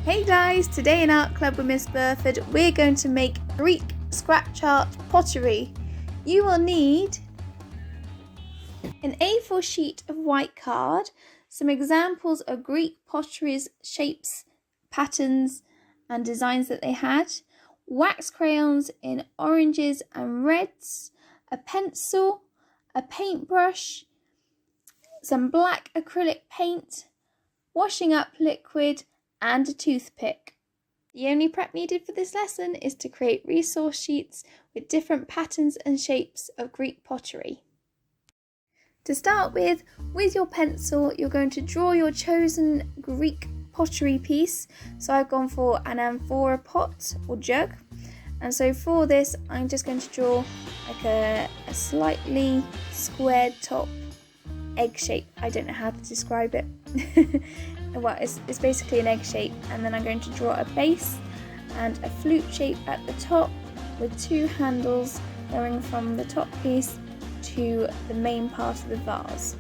Hey guys, today in Art Club with Miss Burford, we're going to make Greek Scratch Art Pottery. You will need an A4 sheet of white card, some examples of Greek pottery's shapes, patterns and designs that they had, wax crayons in oranges and reds, a pencil, a paintbrush, some black acrylic paint, washing up liquid, and a toothpick. The only prep needed for this lesson is to create resource sheets with different patterns and shapes of Greek pottery. To start with your pencil, you're going to draw your chosen Greek pottery piece. So I've gone for an amphora pot or jug. And so for this, I'm just going to draw like a slightly squared top egg shape. I don't know how to describe it. Well, it's basically an egg shape, and then I'm going to draw a base and a flute shape at the top with two handles going from the top piece to the main part of the vase.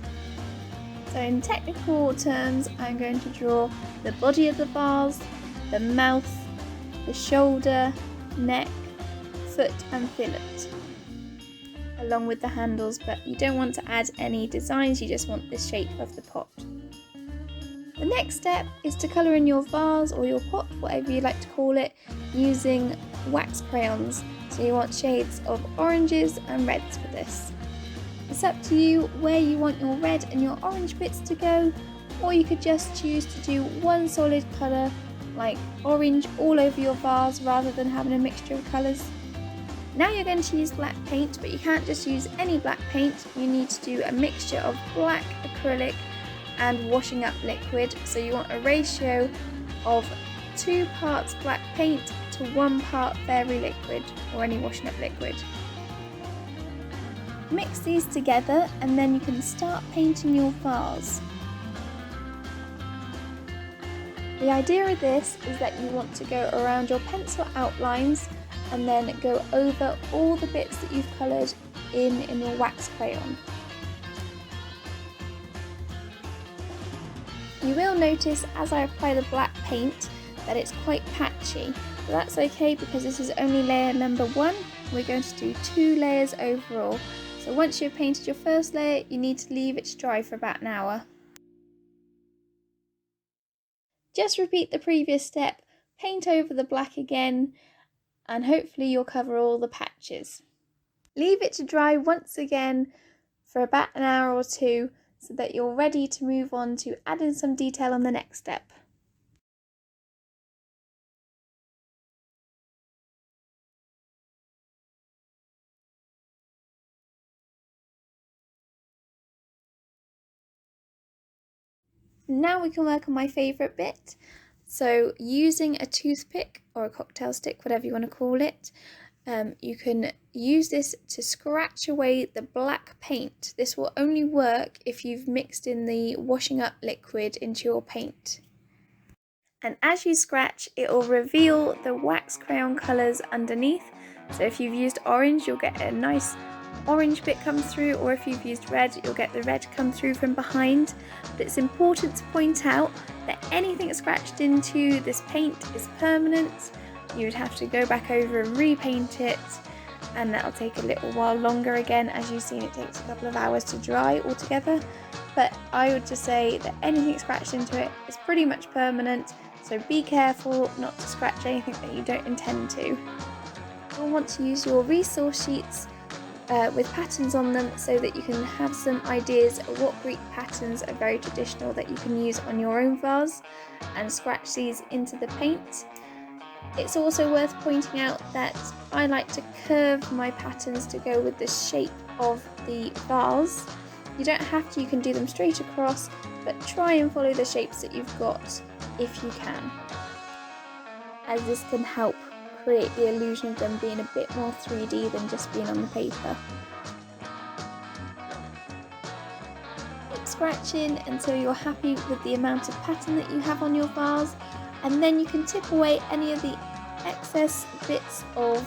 So in technical terms, I'm going to draw the body of the vase, the mouth, the shoulder, neck, foot and fillet, along with the handles, but you don't want to add any designs, you just want the shape of the pot. The next step is to colour in your vase or your pot, whatever you like to call it, using wax crayons. So you want shades of oranges and reds for this. It's up to you where you want your red and your orange bits to go, or you could just choose to do one solid colour like orange all over your vase rather than having a mixture of colours. Now you're going to use black paint, but you can't just use any black paint. You need to do a mixture of black acrylic and washing up liquid. So you want a ratio of 2 parts black paint to 1 part fairy liquid or any washing up liquid. Mix these together and then you can start painting your vase. The idea of this is that you want to go around your pencil outlines and then go over all the bits that you've coloured in your wax crayon. You will notice as I apply the black paint that it's quite patchy, but that's okay because this is only layer number 1. We're going to do 2 layers overall. So once you've painted your first layer, you need to leave it to dry for about an hour. Just repeat the previous step, paint over the black again, and hopefully you'll cover all the patches. Leave it to dry once again for about an hour or 2 so that you're ready to move on to adding some detail on the next step. Now we can work on my favourite bit. So using a toothpick or a cocktail stick, whatever you want to call it, you can use this to scratch away the black paint. This will only work if you've mixed in the washing up liquid into your paint. And as you scratch, it will reveal the wax crayon colours underneath. So if you've used orange, you'll get a nice orange bit come through, or if you've used red, you'll get the red come through from behind. But it's important to point out that anything scratched into this paint is permanent. You would have to go back over and repaint it, and that'll take a little while longer. Again, as you've seen, it takes a couple of hours to dry altogether, but I would just say that anything scratched into it is pretty much permanent, so be careful not to scratch anything that you don't intend to. You'll want to use your resource sheets with patterns on them so that you can have some ideas of what Greek patterns are very traditional that you can use on your own vase and scratch these into the paint. It's also worth pointing out that I like to curve my patterns to go with the shape of the vase. You don't have to, you can do them straight across, but try and follow the shapes that you've got if you can, as this can help create the illusion of them being a bit more 3D than just being on the paper. Keep scratching until you're happy with the amount of pattern that you have on your vase, and then you can tip away any of the excess bits of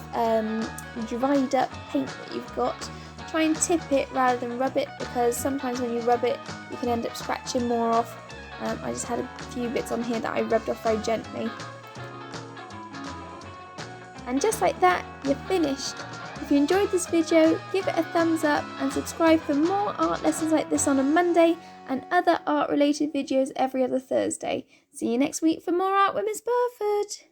dried up paint that you've got. Try and tip it rather than rub it, because sometimes when you rub it you can end up scratching more off I just had a few bits on here that I rubbed off very gently. And just like that, you're finished. If you enjoyed this video, give it a thumbs up and subscribe for more art lessons like this on a Monday and other art related videos every other Thursday. See you next week for more art with Miss Burford.